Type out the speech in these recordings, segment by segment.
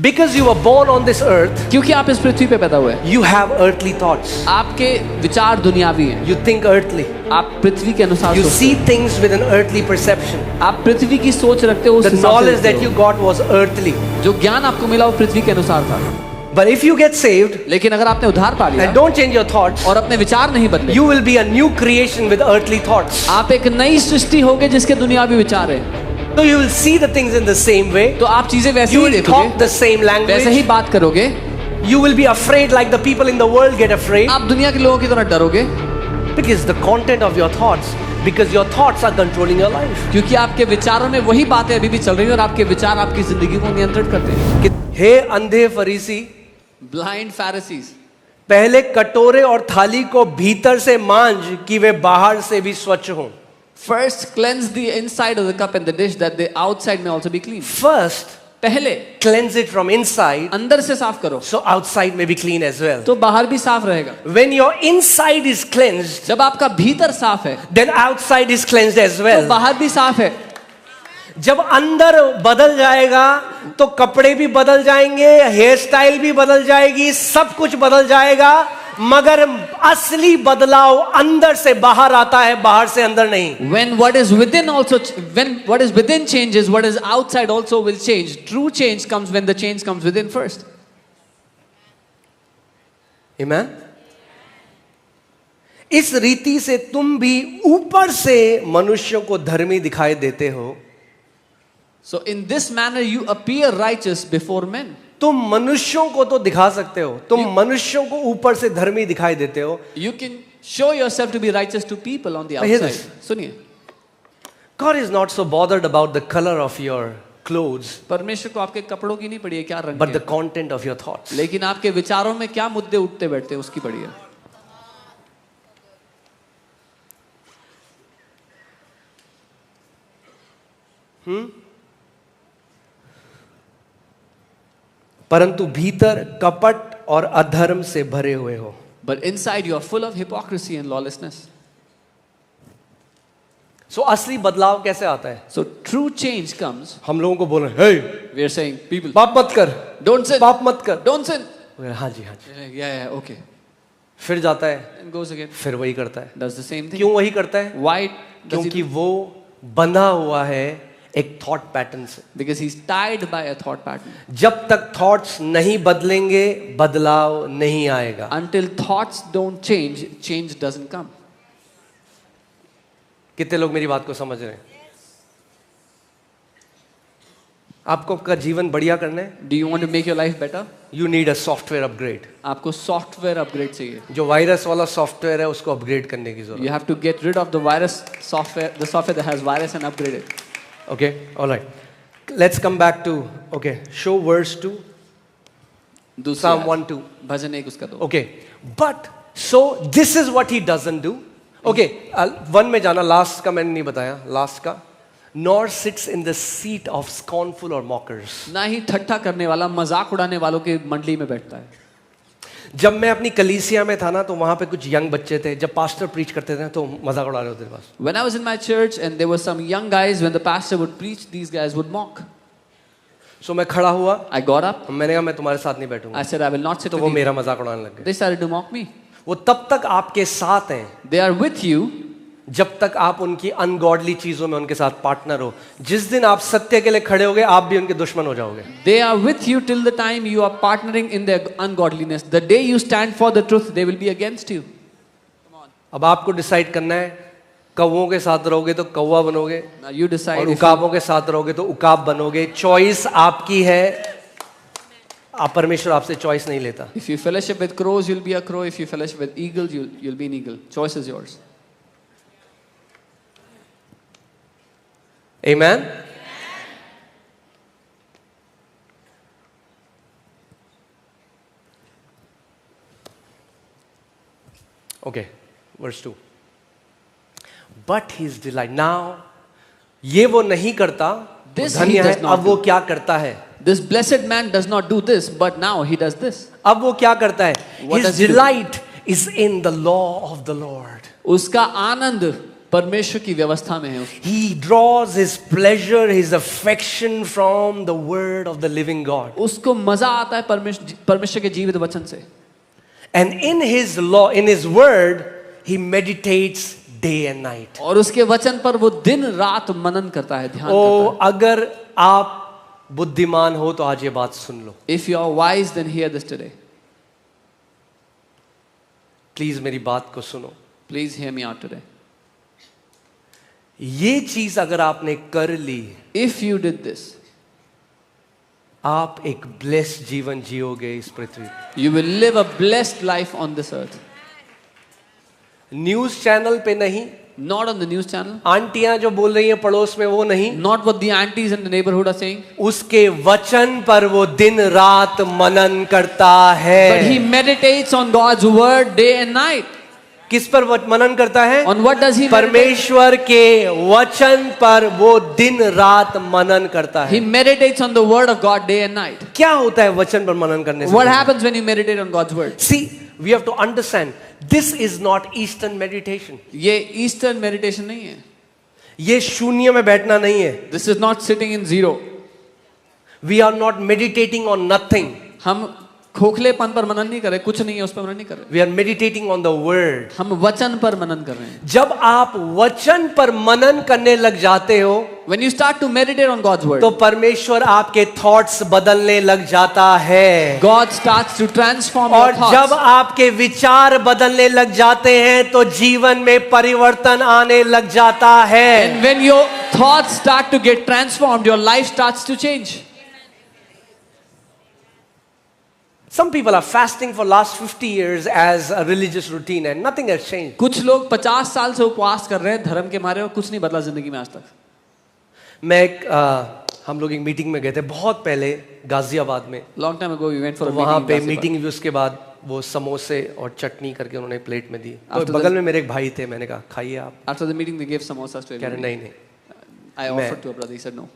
Because you were born on this earth, क्योंकि आप इस पृथ्वी पे पैदा हुए हैं, you have earthly thoughts. आपके विचार दुनियावी हैं, You think earthly. आप पृथ्वी के अनुसार You सोचते see things with an earthly perception. हैं, आप पृथ्वी की सोच रखते हो, उस The हिसाब से knowledge देखते that you हो। got was earthly. जो ज्ञान आपको मिला वो पृथ्वी के अनुसार था। But if you get saved लेकिन अगर आपने उद्धार पा लिया and don't change your thoughts, और अपने विचार नहीं बदले, you will be a new creation with earthly thoughts. आप एक नई सृष्टि होगे जिसके दुनियावी विचार है। So you will see the things in the same way. तो आप चीजें वैसे You ही will देखोगे, talk the same वैसे ही language. बात करोगे, You will be afraid like the people in the world get afraid. आप दुनिया के लोगों की तरह डरोगे, Because the content of your thoughts, because your thoughts are controlling your life. क्योंकि आपके विचारों में वही बातें अभी भी चल रही हैं और आपके विचार आपकी जिंदगी को नियंत्रित करते हैं। कि हे अंधे फरीसी, ब्लाइंड फैरिसीज, पहले कटोरे और थाली को भीतर से मांज कि वे बाहर से भी स्वच्छ हों. first cleanse the inside of the cup and the dish that the outside may also be clean. First, पहले cleanse it from inside, अंदर से साफ करो, so outside may be clean as well. तो बाहर भी साफ रहेगा। When your inside is cleansed, जब आपका भीतर साफ है, then outside is cleansed as तो well. बाहर भी साफ है। जब अंदर बदल जाएगा तो कपड़े भी बदल जाएंगे, हेयर स्टाइल भी बदल जाएगी, सब कुछ बदल जाएगा, मगर असली बदलाव अंदर से बाहर आता है, बाहर से अंदर नहीं. When what is within also, when what is within changes, what is outside also will change. True change comes when the change comes within first. Amen? इस रीति से तुम भी ऊपर से मनुष्यों को धर्मी दिखाई देते हो. So in this manner you appear righteous before men. तुम मनुष्यों को तो दिखा सकते हो, तुम मनुष्यों को ऊपर से धर्मी दिखाई देते हो. You can show yourself to be righteous to people on the But hear outside. सुनिए, God is not so bothered about the color of your clothes, परमेश्वर को आपके कपड़ों की नहीं पड़ी है क्या रंग but the है, content of your thoughts. लेकिन आपके विचारों में क्या मुद्दे उठते बैठते हैं उसकी पड़ी है. परंतु भीतर कपट और अधर्म से भरे हुए हो. But inside you are full of hypocrisy and lawlessness. सो असली बदलाव कैसे आता है? So true change comes. हम लोगों को बोल रहे हैं, हे We are saying people पाप मत कर, don't sin, पाप मत कर. don't sin. हाँ जी हाँ जी. Yeah, okay. फिर जाता है, And goes again. फिर वही करता है. Does the same thing. क्यों वही करता है? Why does he क्योंकि do? वो बंधा हुआ है एक थॉट पैटर्न से. Because he's tied by a thought pattern. जब तक थॉट्स नहीं बदलेंगे बदलाव नहीं आएगा. Until thoughts don't change, change doesn't come. कितने लोग मेरी बात को समझ रहे हैं? आपको आपका जीवन बढ़िया करना है, Do you want to make your life better? You need a software upgrade. आपको सॉफ्टवेयर अपग्रेड चाहिए. जो वायरस वाला सॉफ्टवेयर है उसको अपग्रेड करने की जरूरत You have to get rid of the virus software, the software that has virus, and upgrade it. है. Okay, alright. Let's come back to okay so verse 2 दूसरा Psalm 1:2. भजन 1 उसका 2. Okay, but so this is what he doesn't do. Okay, 1 में जाना, last का मैंने नहीं बताया. लास्ट का, nor sits in the seat of scornful और मॉकर्स. ना ही ठट्ठा करने वाला, मजाक उड़ाने वालों की मंडली में बैठता है. जब मैं अपनी कलीसिया में था ना तो वहां पे कुछ यंग बच्चे थे, जब पास्टर प्रीच करते थे तो मजाक उड़ा रहे होते थे बस. When I was in my church and there were some young guys, when the pastor would preach, these guys would mock. सो मैं खड़ा हुआ, I got up. मैंने कहा मैं तुम्हारे साथ नहीं बैठूंगा. I said I will not sit तो with वो you. मेरा मजाक उड़ाने लग गए. They started to mock me. वो तब तक आपके साथ हैं They are with you जब तक आप उनकी अनगॉडली चीजों में उनके साथ पार्टनर हो. जिस दिन आप सत्य के लिए खड़े होगे आप भी उनके दुश्मन हो जाओगे. They are with you till the time you are partnering in their ungodliness. The day you stand for the truth, they will be against you. अब आपको डिसाइड करना है, कौवों के साथ रहोगे तो कौवा बनोगे, Now you decide. और If उकाबों के साथ रहोगे तो उकाब बनोगे. चॉइस आपकी है. आप परमेश्वर आपसे चॉइस नहीं लेता. if you fellowship with crows, you'll be a crow. If you fellowship with eagles, you'll be an eagle. Choice is yours. Amen. Okay, verse 2. But his delight. Now, ये वो नहीं करता, This धन्य he है. does not अब वो do. क्या करता है? This blessed man does not do this, but now he does this. अब वो क्या करता है? What His does he do? delight is in the law of the Lord. उसका आनंद परमेश्वर की व्यवस्था में है। He draws his pleasure, his affection from the word of the living God. उसको मजा आता है परमेश्वर के जीवित वचन से। And in his law, in his word, he meditates day and night. और उसके वचन पर वो दिन रात मनन करता है, ध्यान ओ करता अगर आप बुद्धिमान हो तो आज ये बात सुन लो। है। If you are wise, then hear this today. Please मेरी बात को सुनो। Please hear me out today. ये चीज अगर आपने कर ली, If you did this, आप एक ब्लेस्ड जीवन जियोगे इस पृथ्वी पे। you will live a blessed life on this earth. News channel पे नहीं, Not on the news channel, आंटियां जो बोल रही हैं पड़ोस में वो नहीं, not what the aunties in the neighborhood are saying, उसके वचन पर वो दिन रात मनन करता but he है। meditates on God's word day and night. किस पर मनन करता है? On what does he meditate? परमेश्वर के वचन पर वो दिन रात मनन करता He है। meditates on the word of God day and night. क्या होता है वचन पर मनन करने से? What happens when you meditate on God's word? See, we have to understand, this is not Eastern meditation. ये ईस्टर्न मेडिटेशन नहीं है। ये शून्य में बैठना नहीं है। This is not sitting in zero. We are not meditating on nothing. हम खोखलेपन पर मनन नहीं कर रहे, कुछ नहीं है उस पर मनन नहीं कर रहे। We are meditating on the word. हम वचन पर मनन कर रहे हैं। जब आप वचन पर मनन करने लग जाते हो, When you start to meditate on God's word, तो परमेश्वर आपके थॉट्स बदलने लग जाता है। God starts to transform और your जब thoughts. आपके विचार बदलने लग जाते हैं तो जीवन में परिवर्तन आने लग जाता है। And when your thoughts start to get transformed, your life starts to change. Some people are fasting for last 50 years as a religious routine and nothing has changed. कुछ लोग 50 साल से उपवास कर रहे हैं धर्म के मारे और कुछ नहीं बदला जिंदगी में आज तक। हम लोग एक मीटिंग में गए थे बहुत पहले गाजियाबाद में। Long time ago we went for a वहाँ पे meeting. मीटिंग हुई, उसके बाद वो समोसे और चटनी करके उन्होंने प्लेट में दी। तो After बगल the- में मेरे एक भाई थे, मैंने कहा खाइए आप। After the meeting they gave samosas to कह रहे everybody. नहीं नहीं, I मैं- offered to a brother. He said no.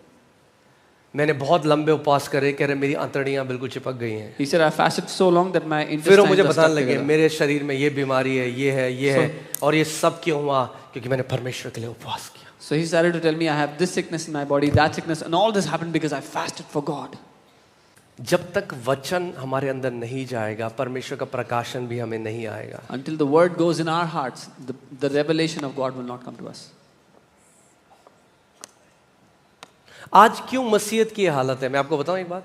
मैंने बहुत लंबे उपवास करे, कह रहे मेरी अंतड़ियां बिल्कुल चिपक गई हैं। He said I fasted so long that my फिर वो intestines मुझे are बताने stuck लगे together. मेरे शरीर में ये बीमारी है, ये है, ये है, और ये सब क्यों हुआ? क्योंकि मैंने परमेश्वर के लिए उपवास किया। So he started to tell me I have this sickness in my body, that sickness, and all this happened because I fasted for God. जब तक वचन हमारे अंदर नहीं जाएगा, परमेश्वर का प्रकाशन भी हमें नहीं आएगा। Until the word goes in our hearts, the revelation of God will not come to us. आज क्यों मसीहत की ये हालत है? मैं आपको बताऊं एक बात।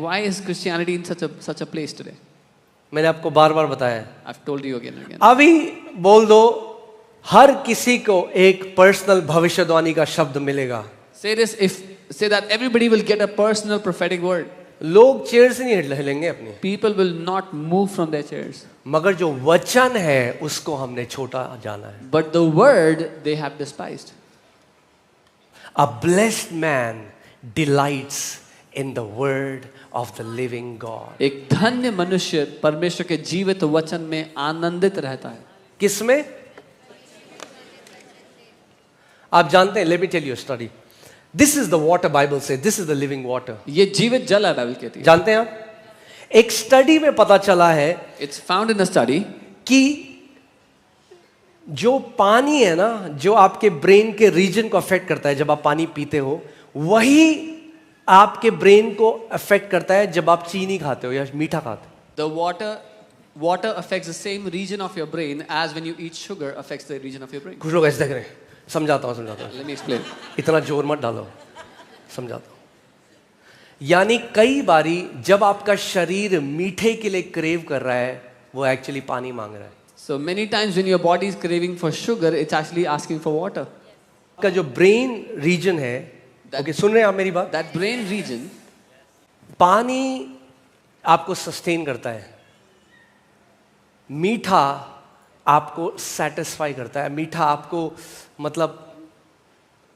Why is Christianity in such a place today? मैंने आपको बार बार बताया है। I've told you again and again. अभी बोल दो, हर किसी को एक पर्सनल भविष्यवाणी का शब्द मिलेगा। Say that everybody will get a personal prophetic word. लोग चेयर से नहीं हिलेंगे अपनी, People will not move from their chairs. मगर जो वचन है उसको हमने छोटा जाना है। But the word they have despised. A blessed man delights in the word of the living God. एक धन्य मनुष्य परमेश्वर के जीवित वचन में आनंदित रहता है। किसमें? आप जानते हैं, let me tell you a study. This is the water Bible says. This is the living water. ये जीवित जल है बाइबल कहती है। जानते हैं आप? एक स्टडी में पता चला है It's found in a study कि जो पानी है ना, जो आपके ब्रेन के रीजन को अफेक्ट करता है जब आप पानी पीते हो, वही आपके ब्रेन को अफेक्ट करता है जब आप चीनी खाते हो या मीठा खाते हो। the water affects the same region of your brain as when you eat sugar affects the region of your brain. कुछ लोग ऐसे देख रहे हैं। समझाता हूँ Let me explain. इतना जोर मत डालो, समझाता हूँ। यानी कई बारी जब आपका शरीर मीठे के लिए क्रेव कर रहा है, वो एक्चुअली पानी मांग रहा है। So many times when your body is craving for sugar, it's actually asking for water. का जो ब्रेन रीजन है, ओके, सुन रहे हैं आप मेरी बात? That brain region, पानी आपको सस्टेन करता है, मीठा आपको सेटिस्फाई करता है, मीठा आपको मतलब,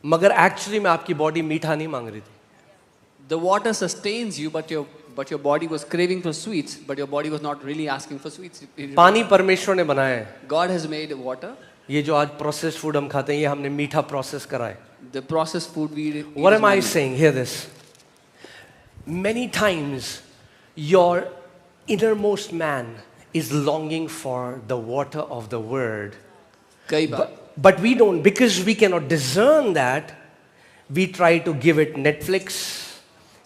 मगर एक्चुअली में आपकी बॉडी मीठा नहीं मांग रही थी। the water sustains you, but your body was craving for sweets, but your body was not really asking for sweets. पानी परमेश्वर ने बनाया है। God has made water. ये जो आज प्रोसेस्ड फूड हम खाते हैं, ये हमने मीठा प्रोसेस करा है। The processed food we eat. What is am I man-made. saying? Hear this. Many times your innermost man is longing for the water of the word, कई बार But we don't, because we cannot discern that, we try to give it Netflix,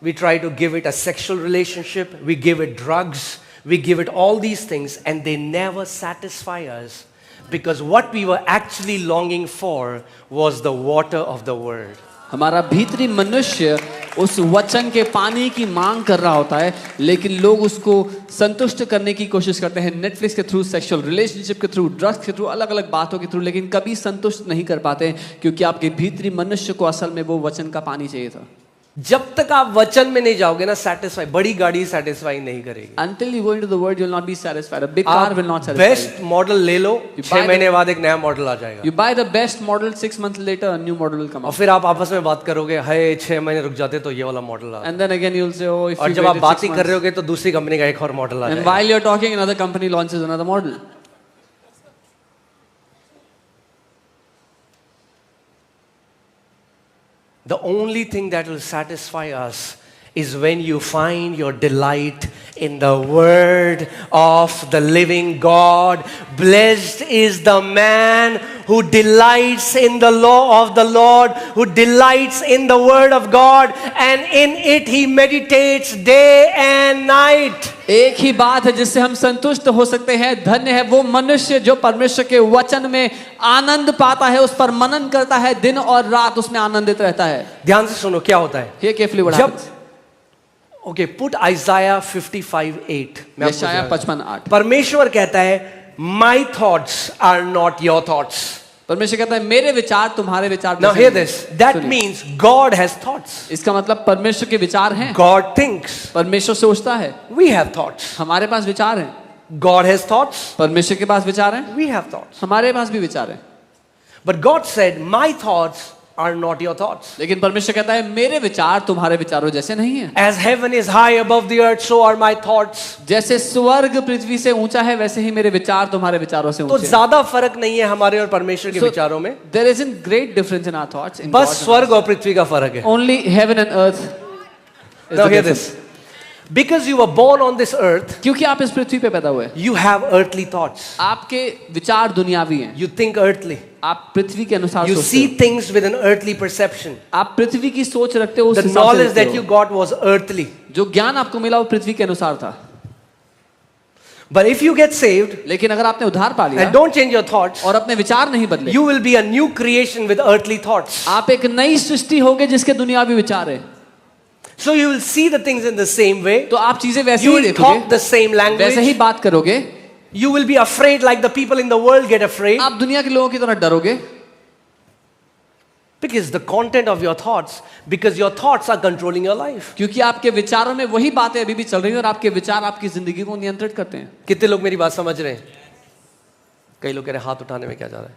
we try to give it a sexual relationship, we give it drugs, we give it all these things, and they never satisfy us, because what we were actually longing for was the water of the word. हमारा भीतरी मनुष्य उस वचन के पानी की मांग कर रहा होता है, लेकिन लोग उसको संतुष्ट करने की कोशिश करते हैं नेटफ्लिक्स के थ्रू, सेक्सुअल रिलेशनशिप के थ्रू, ड्रग्स के थ्रू, अलग अलग बातों के थ्रू, लेकिन कभी संतुष्ट नहीं कर पाते, क्योंकि आपके भीतरी मनुष्य को असल में वो वचन का पानी चाहिए था। जब तक आप वचन में नहीं जाओगे ना, सेटिस्फाई, बड़ी गाड़ी सेटिस्फाई नहीं करेगी। Until you go into the word, you will not be satisfied. A big car will not satisfy. Best model ले लो, 6 महीने बाद एक नया मॉडल आ जाएगा। You buy the best model, 6 months later a new model will come और out. फिर आप आपस में बात करोगे, हाय 6 महीने रुक जाते तो ये वाला मॉडल आता। And then again you will say, oh, if और you जब आप waited बात 6 ही कर months. रहे होगे तो दूसरी कंपनी का एक और मॉडल आ And जाएगा। while you're talking, another company launches another model. The only thing that will satisfy us is when you find your delight in the word of the living God. Blessed is the man who delights in the law of the Lord, who delights in the word of God, and in it he meditates day and night. एक ही बात है जिससे हम संतुष्ट हो सकते हैं। धन्य है वो मनुष्य जो परमेश्वर के वचन में आनंद पाता है, उस पर मनन करता है, दिन और रात उसमें आनंदित रहता है। ध्यान से सुनो क्या होता है। Hear carefully what जब happens. Okay, put Isaiah 55:8। यशायाह 55:8। परमेश्वर कहता है, my thoughts are not your thoughts. परमेश्वर कहता है मेरे विचार तुम्हारे विचार Now जैसे hear नहीं। this. That सुनिए। means God has thoughts. इसका मतलब परमेश्वर के विचार हैं। God thinks. परमेश्वर सोचता है। We have thoughts. हमारे पास विचार हैं। God has thoughts. परमेश्वर के पास विचार हैं। We have thoughts. हमारे पास भी विचार हैं। But God said, my thoughts are not your thoughts. लेकिन परमेश्वर कहता है मेरे विचार तुम्हारे विचारों जैसे नहीं है। As heaven is high above the earth, so are my thoughts. जैसे स्वर्ग पृथ्वी से ऊंचा है, वैसे ही मेरे विचार तुम्हारे विचारों से तो ऊंचे हैं। ज्यादा फर्क नहीं है हमारे और परमेश्वर के विचारों में। There isn't great difference in our thoughts. In बस God's स्वर्ग और पृथ्वी का फर्क है। only heaven and earth is Now the hear difference. this. Because you were born on this earth, क्योंकि आप इस पृथ्वी पे पैदा हुए, you have earthly thoughts. आपके विचार दुनियावी हैं। You think earthly. आप पृथ्वी के अनुसार You सोचते see हो। things with an earthly perception. आप पृथ्वी की सोच रखते हो, उस The हिसाब से knowledge देखते that हो। you got was earthly. जो ज्ञान आपको मिला वो पृथ्वी के अनुसार था। But if you get saved लेकिन अगर आपने उद्धार पा लिया and don't change your thoughts, और अपने विचार नहीं बदले, you will be a new creation with earthly thoughts. आप एक नई सृष्टि होगे जिसके दुनियावी विचार है। So you will see the things in the same way. तो आप चीजें वैसे You ही will देखोगे, talk the same वैसे ही language. बात करोगे। You will be afraid like the people in the world get afraid. आप दुनिया के लोगों की तरह डरोगे, Because the content of your thoughts, because your thoughts are controlling your life. क्योंकि आपके विचारों में वही बातें अभी भी चल रही हैं और आपके विचार आपकी जिंदगी को नियंत्रित करते हैं। कितने लोग मेरी बात समझ रहे हैं? कई लोग कह रहे हैं हाथ उठाने में क्या जा रहा है?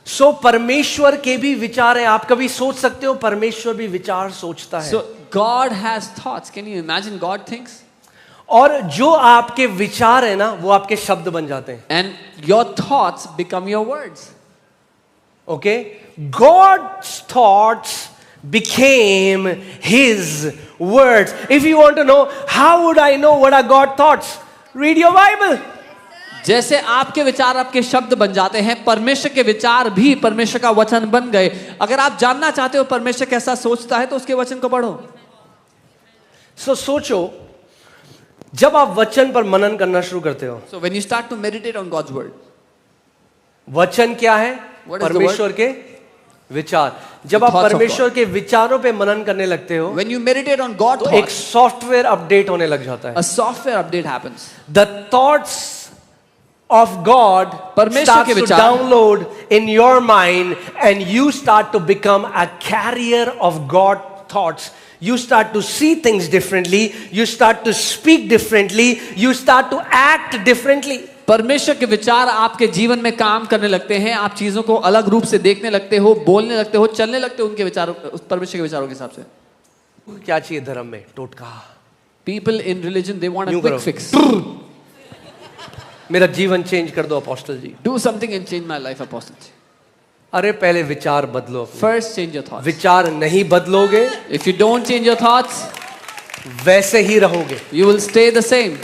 सो परमेश्वर के भी विचार हैं। आप कभी सोच सकते हो परमेश्वर भी विचार सोचता है। So God has thoughts. Can you imagine God thinks? और जो आपके विचार है ना, वो आपके शब्द बन जाते हैं। And your thoughts become your words. Okay? God's thoughts became His words. If you want to know, how would I know what are God's thoughts? Read your Bible. जैसे आपके विचार आपके शब्द बन जाते हैं, परमेश्वर के विचार भी परमेश्वर का वचन बन गए। अगर आप जानना चाहते हो परमेश्वर कैसा सोचता है तो उसके वचन को पढ़ो। So सोचो, जब आप वचन पर मनन करना शुरू करते हो, So when you start to meditate on God's word, वचन क्या है? What is the परमेश्वर के विचार। जब आप thoughts of परमेश्वर के विचारों पे मनन करने लगते हो, when you meditate on God's तो एक thoughts, सॉफ्टवेयर अपडेट होने लग जाता है। a software update happens. The thoughts of God परमेश्वर starts के to विचार download in your mind and you start to become a carrier of God's thoughts. You start to see things differently, you start to speak differently, you start to act differently. परमेश्वर के विचार आपके जीवन में काम करने लगते हैं। आप चीजों को अलग रूप से देखने लगते हो, बोलने लगते हो, चलने लगते हो उनके विचारों, परमेश्वर के विचारों के हिसाब से। क्या चाहिए धर्म में? टोटका। People in religion they want a यूं quick करो। fix. मेरा जीवन चेंज कर दो अपोस्टल जी। Do something and change my life, apostle. अरे पहले विचार बदलो अपने। First change your thoughts. विचार नहीं बदलोगे, If you don't change your thoughts, वैसे ही रहोगे। you will stay the same.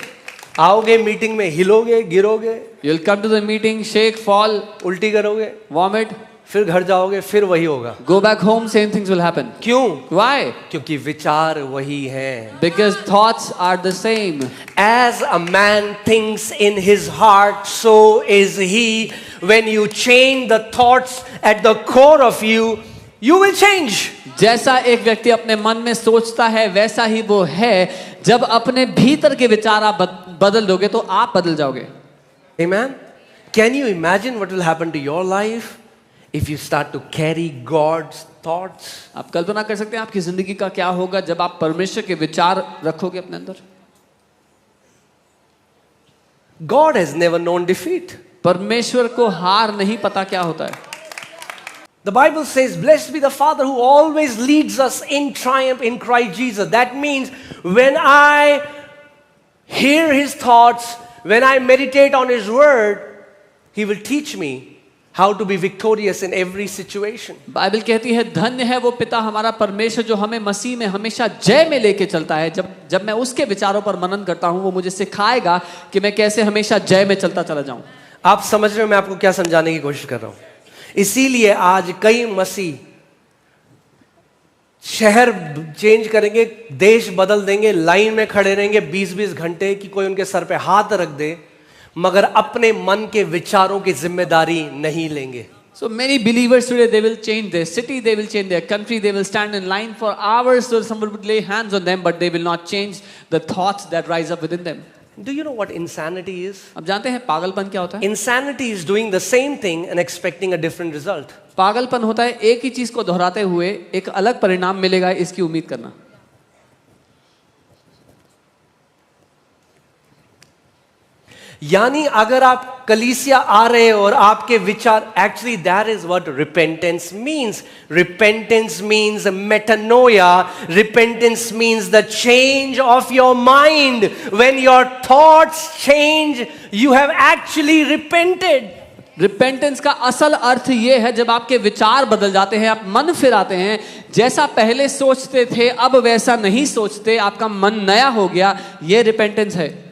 आओगे मीटिंग में हिलोगे, गिरोगे, You'll come to the meeting, shake, fall, उल्टी करोगे, vomit, फिर घर जाओगे, फिर वही होगा। go back home, same things will happen. क्यों? Why? क्योंकि विचार वही है। Because thoughts are the same. As a man thinks in his heart, so is he. When you change the thoughts at the core of you, you will change. जैसा एक व्यक्ति अपने मन में सोचता है वैसा ही वो है। जब अपने भीतर के विचार आप बदल दोगे तो आप बदल जाओगे। Amen. Can you imagine what will happen to your life if you start to carry God's thoughts? आप कल्पना कर सकते हैं आपकी जिंदगी का क्या होगा जब आप परमेश्वर के विचार रखोगे अपने अंदर। God has never known defeat. परमेश्वर को हार नहीं पता क्या होता है। The Bible says, blessed be the Father who always leads us in triumph in Christ Jesus. That means when I hear His thoughts, when I meditate on His word, He will teach me how to be victorious in every situation. Bible कहती है धन्य है वो पिता हमारा परमेश्वर जो हमें मसीह में हमेशा जय में लेके चलता है। जब मैं उसके विचारों पर मनन करता हूँ वो मुझे सिखाएगा कि मैं कैसे हमेशा जय में चलता चला जाऊं। आप समझ रहे हो मैं आपको क्या समझाने की कोशिश कर रहा हूं? इसीलिए आज कई मसीह शहर चेंज करेंगे, देश बदल देंगे, लाइन में खड़े रहेंगे 20-20 घंटे कि कोई उनके सर पे हाथ रख दे, मगर अपने मन के विचारों की जिम्मेदारी नहीं लेंगे। So many believers today, they will change their city, they will change their country, they will stand in line for hours so someone would lay hands on them, but they will not change the thoughts that rise up within them. Do you know what insanity is? अब जानते हैं पागलपन क्या होता है? Insanity is doing the same thing and expecting a different result. पागलपन होता है एक ही चीज को दोहराते हुए एक अलग परिणाम मिलेगा इसकी उम्मीद करना। यानी अगर आप कलीसिया आ रहे हो और आपके विचार, actually that is what repentance means. Repentance means metanoia. Repentance means the change of your mind. When your thoughts change you have actually repented. Repentance का असल अर्थ ये है जब आपके विचार बदल जाते हैं, आप मन फिराते हैं, जैसा पहले सोचते थे अब वैसा नहीं सोचते, आपका मन नया हो गया, ये रिपेंटेंस है।